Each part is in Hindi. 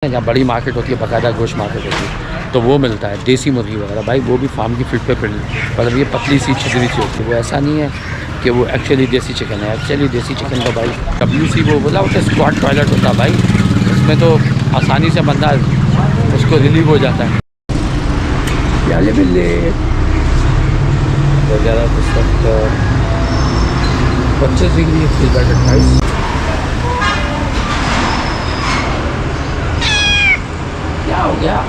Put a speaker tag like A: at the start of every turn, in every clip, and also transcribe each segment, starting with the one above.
A: जहाँ बड़ी मार्केट होती है, बाकायदा गोश्त मार्केट होती है, तो वो मिलता है देसी मुर्गी वगैरह भाई, वो भी फार्म की फीड पे मतलब ये पतली सी छिदरी सी होती है। वो ऐसा नहीं है कि वो एक्चुअली देसी चिकन है। एक्चुअली देसी चिकन तो भाई WC वो बोला होता है, स्क्वाड टॉयलेट होता है भाई, उसमें तो आसानी से बंदा उसको रिलीव हो जाता है। प्याले बिल्ले वगैरह कुछ वक्त 25 डिग्री 28। क्या हो गया यार,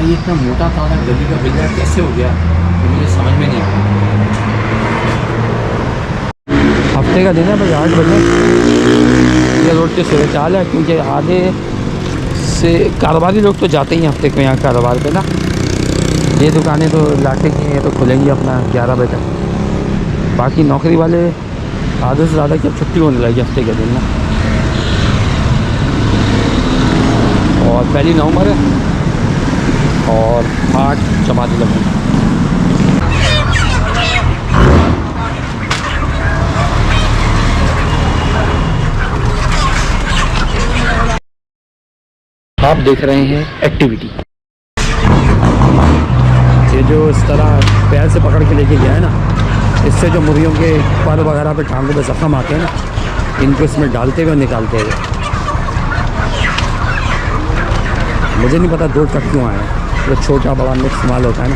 A: ये इतना मोटा ताजा गली का बिल्ला कैसे हो गया ये मुझे समझ में नहीं आया। हफ्ते का दिन है भाई, 8 बजे ये रोड के सूरत हाल है, क्योंकि आधे से कारोबारी लोग तो जाते ही हैं हफ्ते को यहाँ कारोबार पे ना। ये दुकानें तो इलाके की हैं, तो खुलेंगी अपना 11 बजे तक। बाकी नौकरी वाले आधे से ज़्यादा की अब छुट्टी होने लगी हफ्ते के दिन ना। और 1 नवंबर है और 8 जमात लगे। आप देख रहे हैं एक्टिविटी। ये जो इस तरह पैर से पकड़ के लेके गया है ना, इससे जो मुर्गियों के पर वगैरह पे टांगों पे जख्म आते हैं ना, इनको इसमें डालते हुए निकालते हुए। मुझे नहीं पता 2 ट्रक क्यों आए हैं, तो छोटा बड़ा मिक्स माल होता है ना।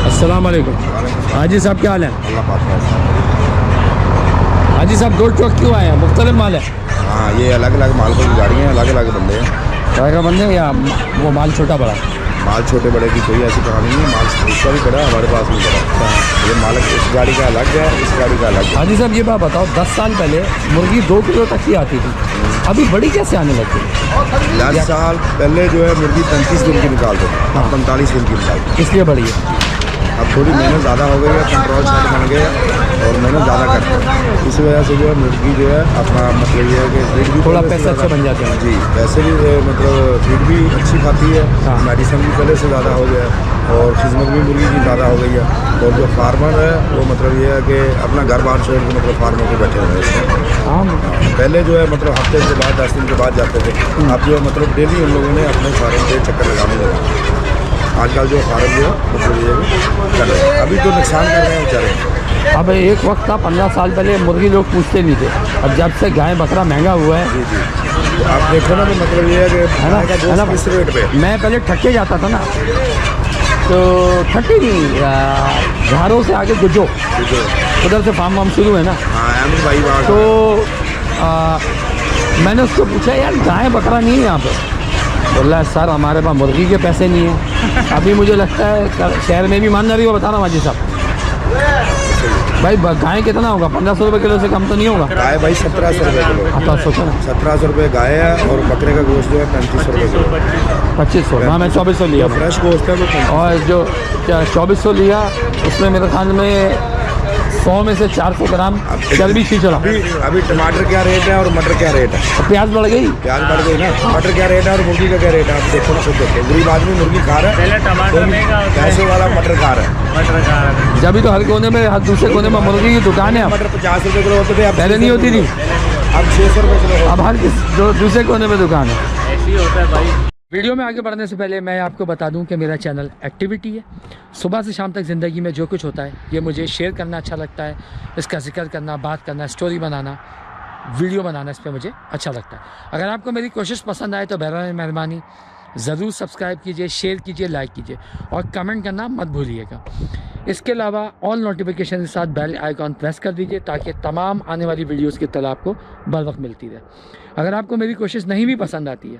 A: अस्सलाम वालेकुम हाजी साहब, क्या हाल है? हाजी साहब 2 ट्रक क्यों आए हैं? मुख्तलिफ माल है?
B: हाँ, ये अलग अलग माल की गाड़ियाँ हैं, अलग अलग बंदे हैं।
A: अलग बंदे या वो माल छोटा बड़ा?
B: माल छोटे बड़े की कोई ऐसी कहानी नहीं है, माल इसका भी बड़ा हमारे पास भी बड़ा। ये मालिक इस गाड़ी का अलग है, इस गाड़ी का अलग है।
A: हाजी साहब ये बात बताओ, 10 साल पहले मुर्गी 2 किलो तक ही आती थी, अभी बड़ी कैसे आने लगी?
B: 10 साल पहले जो है मुर्गी 35 दिन की निकालते थे, अब 45 दिन की निकालते।
A: इसलिए बड़ी है।
B: अब थोड़ी मेहनत ज़्यादा हो गई है, कंट्रोल साइड बन गए और मेहनत ज़्यादा करते हैं, इस वजह से जो है मुर्गी जो है अपना मतलब ये है कि फीड भी
A: थोड़ा पैसे अच्छे बन जाते हैं।
B: जी, पैसे भी मतलब फीड भी अच्छी खाती है, मेडिसिन भी पहले से ज़्यादा हो गया है और खिदमत भी मुर्गी की ज़्यादा हो गई है। और जो फार्मर है वो मतलब ये है कि अपना घर बार छोड़ के मतलब फार्मर पे बैठे हुए हैं। पहले जो है मतलब हफ्ते के बाद 10 दिन के बाद जाते थे, अब जो है मतलब डेली उन लोगों ने अपने फार्म पे चक्कर लगाने लगा। आजकल जो फार्म जो है मतलब ये कर रहे हैं, अभी तो नुकसान कर रहे हैं बेचारे।
A: अब एक वक्त था 15 साल पहले मुर्गी लोग पूछते नहीं थे, अब जब से गाय बकरा महंगा हुआ है।
B: जी जी, तो आप देखो ना, तो मतलब ये है कि है ना किस रेट पे। मैं
A: पहले ठक्के जाता था ना, तो ठक्के नहीं, घरों से आगे गुजो उधर से फार्म वार्म शुरू है ना।
B: हाँ, अहमद भाई बात।
A: तो मैंने उसको पूछा यार गाय बकरा नहीं है यहाँ पे? बोला सर हमारे पास मुर्गी के पैसे नहीं है। अभी मुझे लगता है शहर में भी मान रही हो, बता रहा हूँ हाजी साहब भाई, गाय कितना होगा? 1500 रुपये किलो से कम तो नहीं होगा?
B: गाय भाई 1700 रुपये किलो।
A: हाँ, सोचो ना,
B: 1700 रुपये गाय है और बकरे का गोश्त जो है 3500 रुपये किलो।
A: 2500? हाँ, मैं 2400 लिया।
B: फ्रेश गोश्त है वो।
A: और जो 2400 लिया उसमें मेरे ख्याल में 100 में से 400 ग्राम चर्बी छी चला।
B: अभी टमाटर क्या रेट है और मटर क्या रेट है?
A: प्याज बढ़ गई।
B: प्याज बढ़ गई ना। मटर क्या रेट है और मुर्गी का क्या रेट है? आप देखो ना, खुद देखो। गरीब आदमी मुर्गी खा रहा है,
C: पहले टमाटर महंगा होता है,
B: पैसे वाला मटर खा रहा है।
C: मटर खा रहा है।
A: जब भी तो हर कोने में, हर दूसरे कोने में मुर्गी की दुकान है।
B: मटर 50 रुपये किलो होते थे, अब
A: पहले नहीं होती थी,
B: अब 600 रुपये किलो।
A: अब हर दूसरे कोने में दुकान है।
C: ऐसे ही होता है भाई।
A: वीडियो में आगे बढ़ने से पहले मैं आपको बता दूं कि मेरा चैनल एक्टिविटी है। सुबह से शाम तक ज़िंदगी में जो कुछ होता है ये मुझे शेयर करना अच्छा लगता है, इसका जिक्र करना, बात करना, स्टोरी बनाना, वीडियो बनाना, इस पर मुझे अच्छा लगता है। अगर आपको मेरी कोशिश पसंद आए तो बहरान मेहरबानी ज़रूर सब्सक्राइब कीजिए, शेयर कीजिए, लाइक कीजिए और कमेंट करना मत भूलिएगा। इसके अलावा ऑल नोटिफिकेशन के साथ बेल आइकॉन प्रेस कर दीजिए ताकि तमाम आने वाली वीडियोज़ की तलब आपको बर वक्त मिलती रहे। अगर आपको मेरी कोशिश नहीं भी पसंद आती है,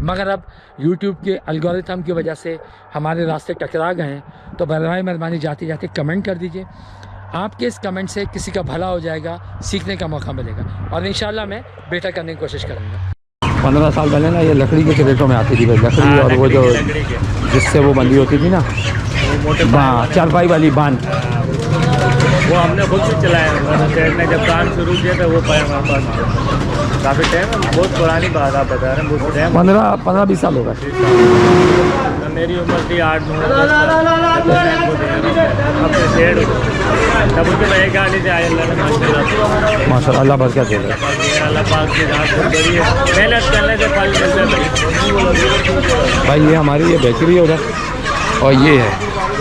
A: मगर अब YouTube के एल्गोरिथम की वजह से हमारे रास्ते टकरा गए हैं, तो बराए मेहरबानी जाते जाते कमेंट कर दीजिए। आपके इस कमेंट से किसी का भला हो जाएगा, सीखने का मौका मिलेगा और इंशाल्लाह मैं बेहतर करने की कोशिश करूँगा। 15 साल पहले ना ये लकड़ी के क्रेटों में आती थी भाई, लकड़ी और वो जो जिससे वो बंधी होती थी ना, चारपाई वाली बांध,
C: वो हमने खुद से चलाया। ने जब काम शुरू किया था वो पाया हमारे पास काफ़ी टाइम, बहुत पुरानी बात आप बता रहे हैं, बहुत टाइम,
A: 15-20 साल होगा।
C: मेरी उम्र थी 8-9 अपने शेड तब उनके भाई गाड़ी से आए अल्लाह ने माशाल्लाह
A: माशाल्लाह, अल्लाह बरकत दे दे।
C: अल्लाह पाक की रात को बड़ी है, मेहनत करने से फल मिलता है
A: भाई ये हमारी ये बेकरी है उधर, और ये है,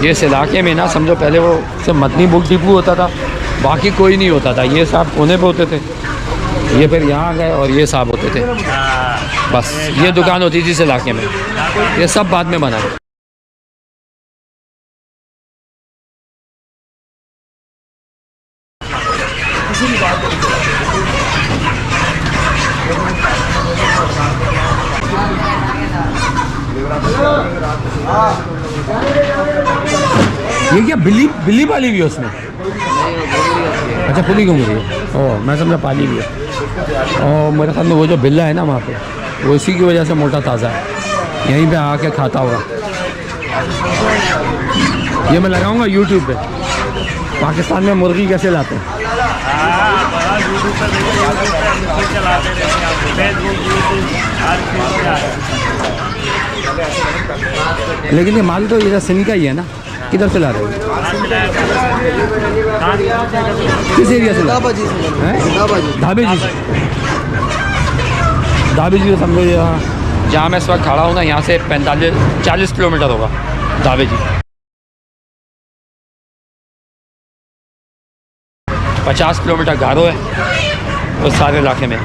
A: ये इस इलाके में ना समझो पहले वो सिर्फ मदनी बुक डिपो होता था, बाकी कोई नहीं होता था। ये साहब कोने पे होते थे, ये फिर यहाँ आ गए और ये साहब होते थे। बस ये दुकान होती थी इस इलाके में, ये सब बाद में बना। ये क्या बिल्ली बिल्ली पाली हुई है उसमें? अच्छा, खुली घूम रही है। ओह, मैं समझा पाली हुई है। और मेरे ख्याल में वो जो बिल्ला है ना वहाँ पे, वो इसी की वजह से मोटा ताज़ा है, यहीं पे आके खाता होगा। ये मैं लगाऊंगा यूट्यूब पे, पाकिस्तान में मुर्गी कैसे लाते हैं। लेकिन ये माल तो इधर सिंध का ही है ना, किधर से ला रहे हो? किस एरिया से? धाबे जी से। धाबे जी से समझो, यहाँ जहाँ मैं इस वक्त खड़ा हूँ ना, यहाँ से 45-40 किलोमीटर होगा धाबे जी। 50 किलोमीटर गारो है उस सारे इलाके में।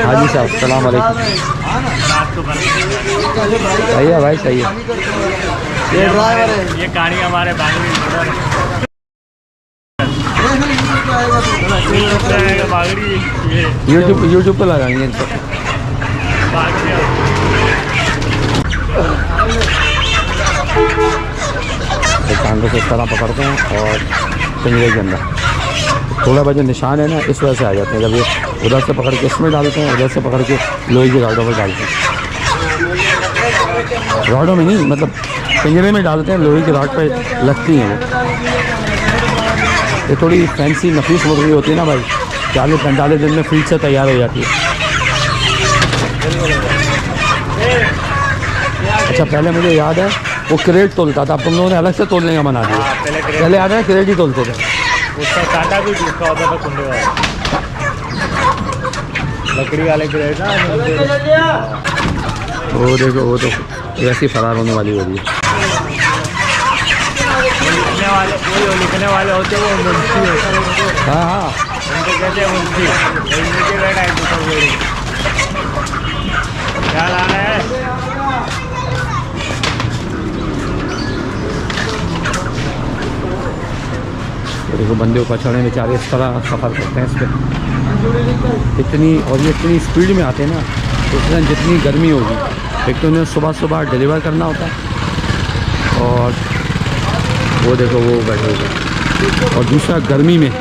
A: हाँ जी साहब, सलाम अलैकुम। सही है भाई, सही है।
C: ये ड्राइवर है, ये कहानी हमारे बागड़ी
A: यूट्यूब पे लगाएंगे इनको। कांगों से इस तरह पकड़ते हैं और पिंजरे के अंदर थोड़ा बहुत जो निशान है ना, इस वजह से आ जाते हैं। जब ये उधर से पकड़ के इसमें डालते हैं, उधर से पकड़ के लोहे की राडों पर डालते हैं। राडों में नहीं, मतलब पिंजरे में डालते हैं, लोहे की राड पर लगती हैं वो। ये थोड़ी फैंसी नफीस मुर्गी होती है ना भाई, 40-45 दिन में फीड से तैयार हो जाती है। अच्छा, पहले मुझे याद है वो क्रेट तोलता था, अब तुम लोगों ने अलग से तोलने का बना दिया। पहले याद है क्रेट ही तोलते थे।
C: उसका कांटा भी जिसका होता था कुंडे वाला, लकड़ी वाले क्रेट ना।
A: वो देखो, वो तो वैसे ही फरार होने वाली हो रही है।
C: लिखने वाले होते हैं वो मुंशी होते हैं।
A: हाँ हाँ,
C: उनको कहते हैं मुंशी। क्या लाना है?
A: देखो बंदे ऊपर चढ़े बेचारे इस तरह सफ़र करते हैं इस पर इतनी, और ये इतनी स्पीड में आते हैं ना, इतना जितनी गर्मी होगी। एक तो उन्हें सुबह सुबह डिलीवर करना होता है, और वो देखो वो बैठे हुए। और दूसरा गर्मी में,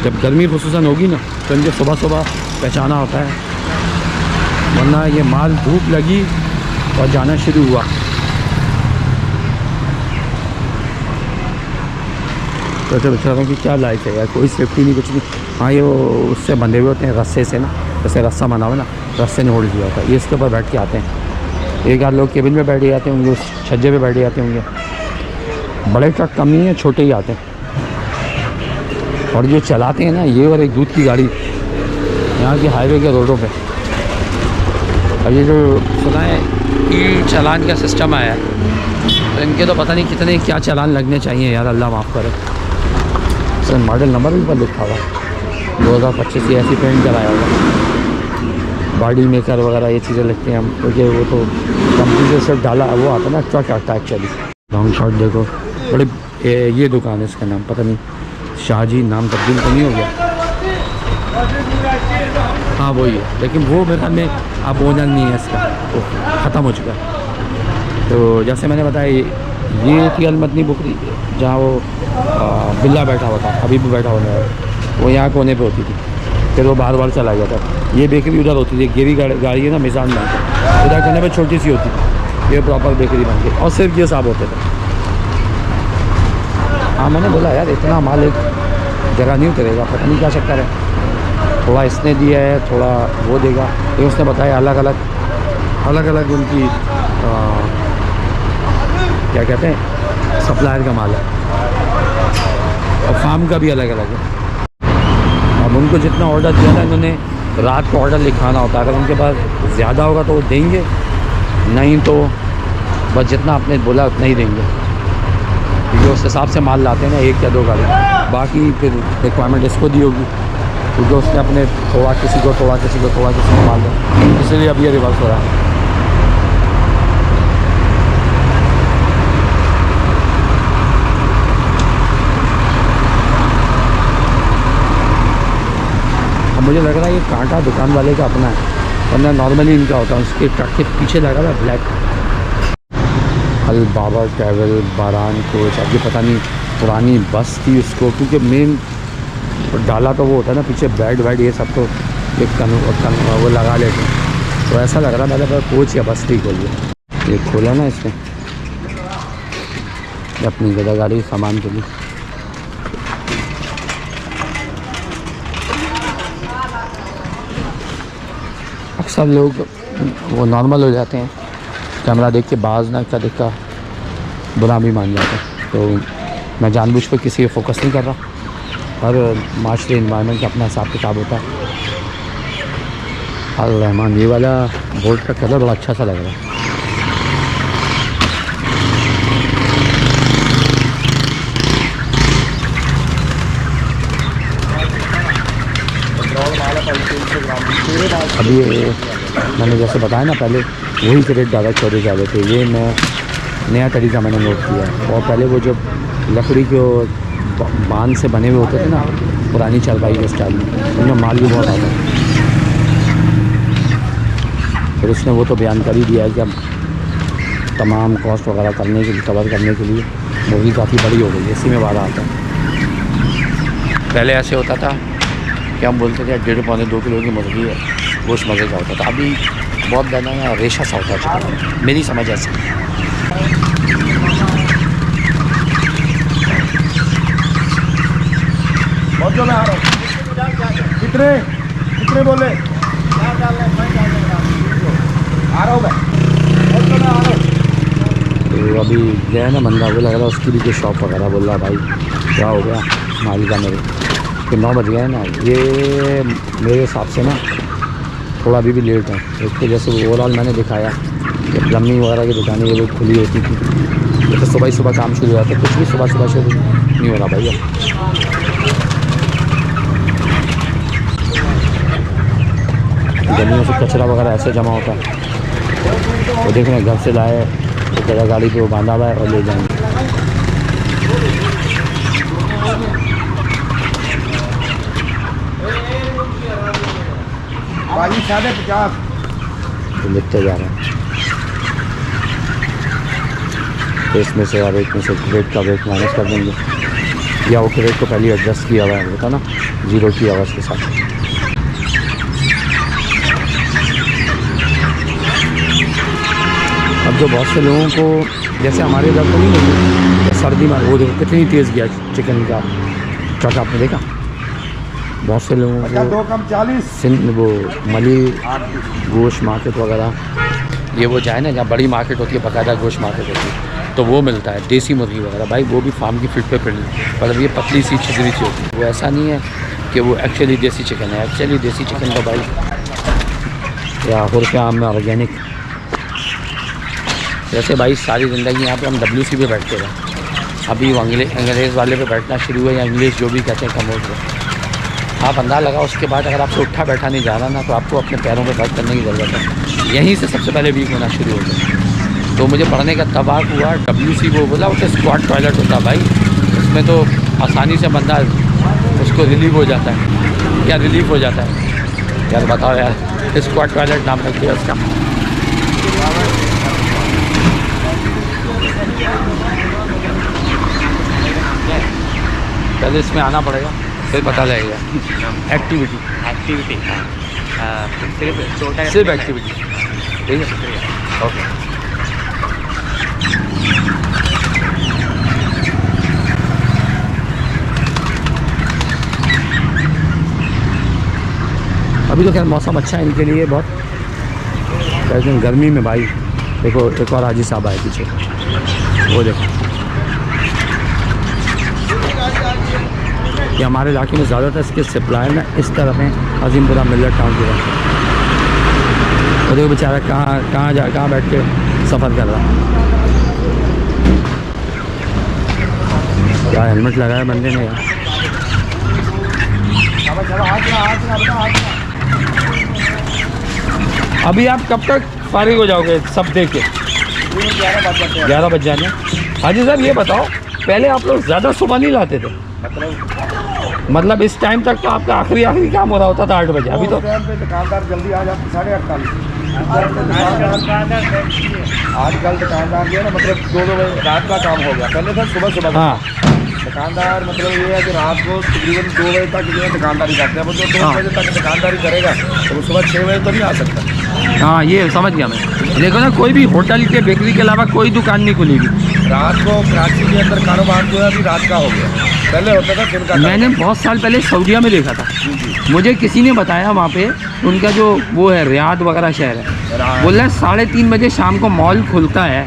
A: जब गर्मी खुसूसन होगी ना, तो इनके सुबह सुबह पहचाना होता है, वरना ये माल धूप लगी और जाना शुरू हुआ तो बेचारों की क्या लाइफ है यार, कोई सेफ्टी नहीं, कुछ नहीं। हाँ, ये वो उससे बंधे हुए होते हैं रस्से से ना, जैसे रस्सा बना हुआ ना, रस्से ने होल्ड किया होता है। ये इसके ऊपर बैठ के आते हैं। एक आध लोग केबिन में बैठे जाते होंगे, उस छज्जे पे बैठे जाते होंगे। बड़े ट्रक कम नहीं है, छोटे ही आते हैं। और जो चलाते हैं ना, ये और एक दूध की गाड़ी यहाँ की हाईवे के रोडों पे। और ये जो सुना है ई चालान का सिस्टम आया है, तो इनके तो पता नहीं कितने क्या चालान लगने चाहिए यार, अल्लाह माफ़ करे। सर मॉडल नंबर भी पर लिखा हुआ 2025 की ऐसी पेंट कराया होगा। बॉडी मेकर वगैरह ये चीज़ें लिखते हैं हम, क्योंकि वो तो कंपनी से सिर्फ डाला वो आता है ना, ट्रक आता है एक्चुअली। लॉन्ग शॉट देखो, बड़े ये दुकान है, इसका नाम पता नहीं, शाहजी नाम तब्दील तो नहीं हो गया। हाँ वही है, लेकिन वो मेरे ख्याल में अब ओनर नहीं है इसका, तो ख़त्म हो चुका है। तो जैसे मैंने बताया, ये थी अलमदनी बुकरी, जहाँ वो बिल्ला बैठा हुआ था, अभी भी बैठा हुआ है, वो यहाँ कोने पे होती थी। फिर वो बार बार चला गया था। ये बेकरी उधर होती थी, गिरी गाड़ी है ना मिजान बन के, उधर कोने पे छोटी सी होती थी, ये प्रॉपर बेकरी बन के, और सिर्फ ये साहब होते थे। हाँ मैंने बोला यार, इतना माल एक जगह नहीं उतरेगा, पता नहीं क्या चक्कर है। थोड़ा इसने दिया है, थोड़ा वो देगा। ये उसने बताया अलग अलग उनकी क्या कहते हैं सप्लायर का माल है, और फार्म का भी अलग अलग है। अब उनको जितना ऑर्डर दिया था इन्होंने रात को ऑर्डर लिखाना होता है, अगर उनके पास ज़्यादा होगा तो वो देंगे, नहीं तो बस जितना आपने बोला उतना ही देंगे, क्योंकि उस हिसाब से माल लाते हैं ना, 1 या 2 गाड़ी। बाकी फिर रिक्वायरमेंट इसको दी होगी, क्योंकि उसने अपने थोड़ा किसी को माल दिया, इसलिए अब ये रिवर्स हो रहा है। अब मुझे लग रहा है ये कांटा दुकान वाले का अपना है, वरना नॉर्मली इनका होता है। उसके ट्रक के पीछे लगा हुआ है ब्लैक अल बाबा ट्रैवल बारान कोच। अब ये पता नहीं पुरानी बस थी उसको, क्योंकि मेन डाला तो वो होता है ना पीछे बेड वेड ये सब, तो एक वो लगा लेते हैं, तो ऐसा लग रहा है मैंने कोच या बस थी खोल लिया। ये खोला ना इसने अपनी जगह गाड़ी सामान के लिए। अक्सर लोग वो नॉर्मल हो जाते हैं, कैमरा देख के बाज ना का देखा बुरा भी मान जाते हैं, तो मैं जानबूझ कर किसी पे फोकस नहीं कर रहा। हर माशरे इन्वायरमेंट का अपना हिसाब किताब होता है। अल रहमान, ये वाला बोल्ट का कलर बड़ा अच्छा सा लग रहा है। अभी मैंने जैसे बताया ना, पहले वही क्रेट ज़्यादा छोटे ज़्यादा थे, ये मैं नया तरीका मैंने नोट किया है। और पहले वो जो लकड़ी के बांध से बने हुए होते थे ना पुरानी चारपाई के स्टाइल में, उनमें माल भी बहुत आता है। फिर उसने वो तो बयान कर ही दिया है कि अब तमाम कॉस्ट वगैरह करने के लिए, कवर करने के लिए मुर्गी काफ़ी बड़ी हो गई है, इसी में वादा आता है। पहले ऐसे होता था कि हम बोलते थे 1.5-2 किलो की मुर्गी है, गोश्त मज़े का होता था। अभी बहुत ज़्यादा या रेशा सा होता है, मेरी समझ ऐसी।
B: कितने बोले आ रहा हूँ मैं।
A: तो अभी गया ना बंदा, वो लग रहा है उसकी भी कोई शॉप वगैरह, बोल रहा भाई क्या हो गया मालिका मेरे, फिर 9 बज गए हैं ना। ये मेरे हिसाब से ना थोड़ा अभी भी लेट है। एक तो जैसे ओवरऑल मैंने दिखाया कि प्लम्बिंग वगैरह की दुकानें ये लोग खुली होती थी, ये तो सुबह ही सुबह काम शुरू हो जाता है, कुछ भी सुबह शुरू नहीं हो रहा भैया। गलियों से कचरा वगैरह ऐसे जमा होता है, वो देख रहे हैं घर से लाए एक जगह गाड़ी पे वो बांधा हुआ है और ले जाएंगे। तो लिखते जा रहे हैं, तो इसमें से और एक में से क्रेट का वेट माइनस कर देंगे, या वो क्रेट को पहले एडजस्ट किया हुआ है होता ना 0 की आवाज़ के साथ। अब जो बहुत से लोगों को जैसे हमारे इधर तो नहीं मिली सर्दी में, वो देखो कितनी तेज़ गया चिकन का ट्रक, आपने देखा। बहुत से लोगों को सिंध वो मली गोश्त मार्केट वगैरह, ये वो जाए ना जहाँ बड़ी मार्केट होती है, बाकायदा गोश्त मार्केट होती है, तो वो मिलता है देसी मुर्गी वगैरह भाई, वो भी फार्म की फीड पे पड़ी, मतलब ये पतली सी छिदरी सी होती है। वो ऐसा नहीं है कि वो एक्चुअली देसी चिकन है, एक्चुअली देसी चिकन तो भाई या हुरफ़ाम में ऑर्गेनिक। जैसे भाई सारी ज़िंदगी यहाँ पे हम WC पे बैठते रहे, अभी वो अंग्रेज़ वाले पे बैठना शुरू हुआ, या इंग्लिश जो भी कहते हैं कमोड पे। आप अंदाज़ा लगा उसके बाद अगर आपसे उठा बैठा नहीं जा रहा ना, तो आपको अपने पैरों पे वर्क करने की ज़रूरत है। यहीं से सबसे पहले वीक होना शुरू हो गया। तो मुझे पढ़ने का तबाक हुआ, WC वो बोला उसे स्क्वाट टॉयलेट होता भाई, उसमें तो आसानी से बंदा उसको रिलीव हो जाता है, या रिलीफ हो जाता है। यार बताओ यार, स्क्वाट टॉयलेट नाम रख दिया उसका। पहले इसमें आना पड़ेगा फिर पता लगेगा। एक्टिविटी सिर्फ एक्टिविटी, ठीक है, ओके। अभी तो खैर मौसम अच्छा है इनके लिए बहुत, लेकिन गर्मी में भाई देखो एक और हाजी साहब आए पीछे, वो देखो। ये हमारे इलाके में ज़्यादातर इसके सप्लायर ना इस तरफ हैं, अजीमपुरा मिलर टाउन की तरफ। तो देखो बेचारा कहाँ बैठ के सफ़र कर रहा है। क्या हेलमेट लगाया बंदे ने यार। अभी आप कब तक फारिग हो जाओगे सब देख के? 11 बज जाने। हाजी साहब ये बताओ, पहले आप लोग ज़्यादा सुबह नहीं लाते थे? मतलब इस टाइम तक तो आपका आखिरी काम हो रहा होता था 8 बजे। अभी तो
B: दुकानदार जल्दी आ जाते 8:30। आजकल दुकानदार जो है ना मतलब 2 बजे रात का काम हो गया, पहले था सुबह।
A: हाँ
B: दुकानदार मतलब ये है कि रात को तकरीबन 2 बजे तक जो है दुकानदारी करते हैं। वो जो 2 बजे तक दुकानदारी करेगा तो वो सुबह 6 बजे तो नहीं आ सकता।
A: हाँ ये समझ गया मैं। देखो ना, कोई भी होटल के बेकरी के अलावा कोई दुकान नहीं खुलेगी
B: रात को। कराची के अंदर कारोबार जो है अभी रात का हो गया, पहले होता था दिन का।
A: मैंने बहुत साल पहले सऊदीया में देखा था, मुझे किसी ने बताया वहाँ पे उनका जो वो है रियाद वगैरह शहर है, बोल रहे 3:30 बजे शाम को मॉल खुलता है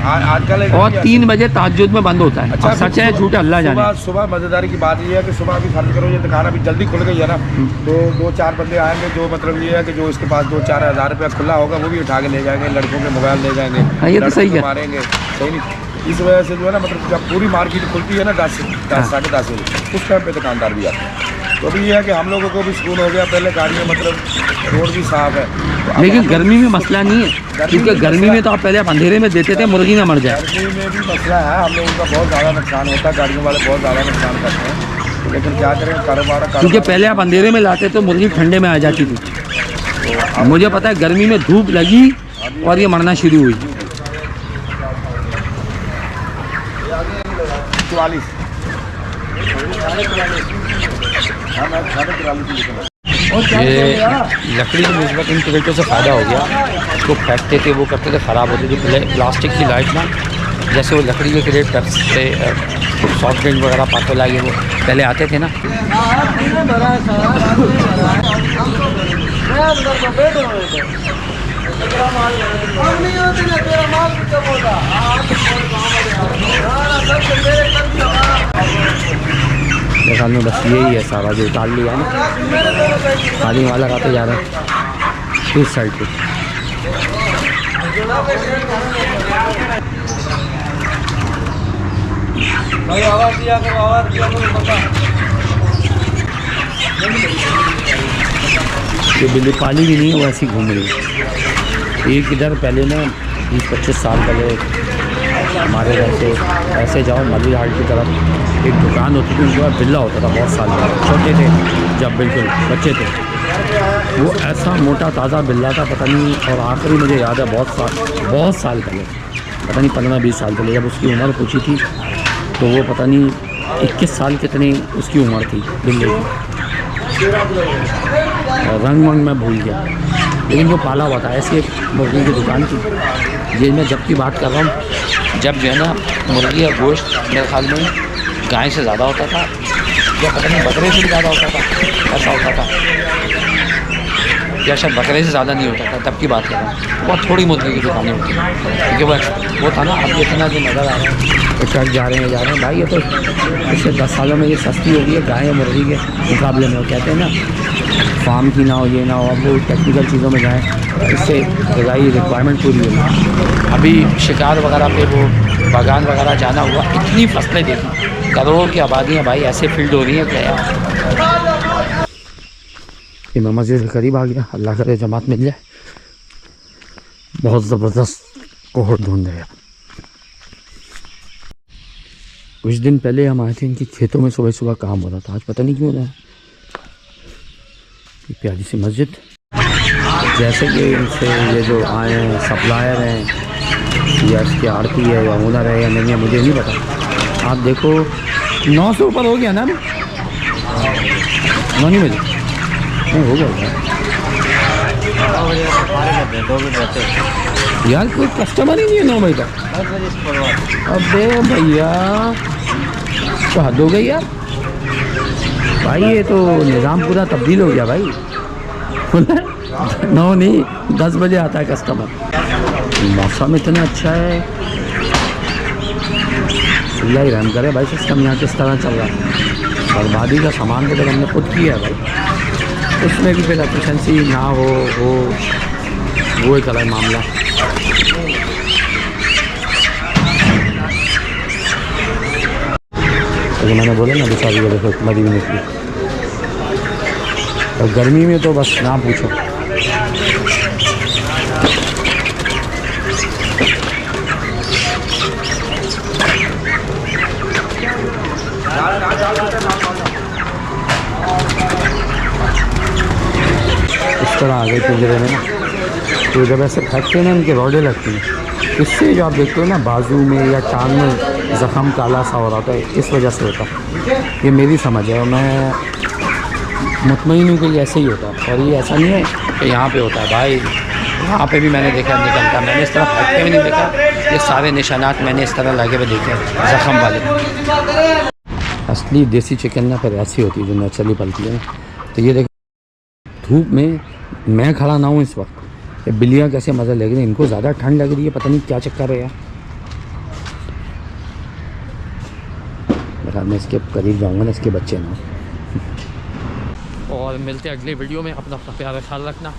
B: आजकल
A: और 3 बजे ताज्जुद में बंद होता है। अच्छा, सच है झूठ अल्लाह जाने।
B: सुबह मज़ेदारी की बात ये है कि सुबह अभी खर्च करो, ये दुकान अभी जल्दी खुल गई है ना, तो 2-4 बंदे आएंगे जो मतलब ये है कि जो इसके पास 2-4 हज़ार रुपया खुला होगा वो भी उठा के ले जाएंगे, लड़कों के मोबाइल ले जाएंगे।
A: हाँ ये तो सही है,
B: मारेंगे सही नहीं। इस वजह से जो है ना मतलब जब पूरी मार्केट खुलती है ना 10 साढ़े 10 बजे, उस टाइम पे दुकानदार भी आते हैं। तो अभी ये है कि हम लोगों को भी सुकून हो गया, पहले गाड़ी में मतलब रोड भी साफ है। तो
A: लेकिन गर्मी में मसला नहीं है, क्योंकि गर्मी में तो आप पहले अंधेरे में देते थे मुर्गी ना मर जाए।
B: गर्मी में भी मसला है, हम लोगों का बहुत ज़्यादा नुकसान होता है, गाड़ियों वाले बहुत ज़्यादा नुकसान करते हैं, लेकिन क्या करें कारोबार।
A: क्योंकि पहले आप अंधेरे में लाते तो मुर्गी ठंडे में आ जाती थी। तो मुझे पता है गर्मी में धूप लगी और ये मरना शुरू हुई।
B: 44
A: ये लकड़ी में इस वक्त इन क्रेटों से फ़ायदा हो गया, उसको फेंकते थे वो करते थे ख़राब होते थे। प्लास्टिक की लाइट ना, जैसे वो लकड़ी के क्रेट से सॉफ्ट ड्रिंक वगैरह पाते लागे वो पहले आते थे ना। ख्याल में बस यही है सारा जो उतार लिया ना, पानी वाला लगाते जा रहा है इस साइड पे। ये बिल्ली पाली भी नहीं है, वो ऐसी घूम रही है। एक इधर पहले ना 20-25 साल पहले हमारे घर से ऐसे जाओ मली हाट की तरफ एक दुकान होती थी, उनके पास बिल्ला होता था बहुत साल पहले, छोटे थे जब बिल्कुल बच्चे थे, वो ऐसा मोटा ताज़ा बिल्ला था पता नहीं। और आखिरी मुझे याद है बहुत साल पहले, पता नहीं 15-20 साल पहले, जब उसकी उम्र पूछी थी तो वो पता नहीं 21 साल कितनी उसकी उम्र थी बिल्ले की। रंग वंग मैं भूल गया, लेकिन वो पाला हुआ था। ऐसी एक मुर्गी की दुकान थी, ये मैं जब की बात कर रहा हूँ, जब जो है ना मुर्गी या गोश्त मेरे ख्याल में गाय से ज़्यादा होता था या पता नहीं बकरे से भी ज़्यादा होता था, ऐसा होता था, या शायद बकरे से ज़्यादा नहीं होता था, तब की बात कर रहा हूँ। बहुत थोड़ी मुर्गी की दुकानें होती हैं, क्योंकि वो था ना। अब इतना जो नज़र आ रहा है ट्रक जा रहे हैं भाई, ये तो पिछले 10 सालों में ये सस्ती हो गई है गाय मुर्गी के मुकाबले में। वो कहते हैं ना फार्म की ना हो ये ना हो, अब वो टेक्निकल चीज़ों में जाएँ, इससे ग़िज़ाई रिक्वायरमेंट पूरी होगी। अभी शिकार वगैरह पे वो बागान वगैरह जाना हुआ, इतनी फसलें देखी, करोड़ों की आबादी है भाई, ऐसे फील्ड हो रही है क्या यार। मैं मस्जिद के करीब आ गया, अल्लाह करे जमात मिल जाए। बहुत ज़बरदस्त कोहर ढूंढ है। कुछ दिन पहले हम आए थे, इनके खेतों में सुबह सुबह काम हो रहा था, आज पता नहीं क्यों हो रहा है। प्यारी सी मस्जिद, जैसे कि इनसे ये जो आए हैं सप्लायर हैं या इसके आड़ती है या ओनर है या नहीं है मुझे नहीं पता। आप देखो 9 से ऊपर हो गया ना, 9 नहीं बजे नहीं हो गया यार, कोई कस्टमर ही नहीं है 9 बजे तक। अबे भैया तो हद हो गई यार भाई, ये तो निज़ाम पूरा तब्दील हो गया भाई। 9 नहीं 10 बजे आता है कस्टमर। मौसम इतना अच्छा है, अल्लाह ही रहम करे भाई। सिस्टम यहाँ किस तरह चल रहा है। बर्बादी का सामान तो फिर हमने खुद किया है भाई, उसमें भी फिर एफिशिएंसी ना हो वो एक अलग मामला। तो मैंने बोला ना बेचारी को देखो मरी भी निकली, और गर्मी में तो बस ना पूछो। इस तरह आ गई पिंजरे में ना, तो जब ऐसे फेंकते हैं ना इनके रौडे लगती हैं, इससे जो आप देखते हो ना बाजू में या टांग में ज़ख़म काला सा हो रहा था, इस वजह से होता। ये मेरी समझ है और मैं मुतमईन हूँ कि ये ऐसे ही होता है। और ये ऐसा नहीं है कि यहाँ पे होता है भाई, यहाँ पे भी मैंने देखा निकलता। मैंने इस तरह फेंकते हुए नहीं देखा, ये सारे निशानात मैंने इस तरह लगे हुए देखे ज़ख़म वाले। असली देसी चिकन ना फिर ऐसी होती है जो नेचुरली पलती है। तो ये देखो धूप में मैं खड़ा ना हूँ इस वक्त, ये बिल्लियाँ कैसे मज़े लग रही हैं, इनको ज़्यादा ठंड लग रही है, पता नहीं क्या चक्कर है यार। मैं इसके करीब जाऊँगा ना, इसके बच्चे ना। और मिलते हैं अगले वीडियो में। अपना ख्याल रखना।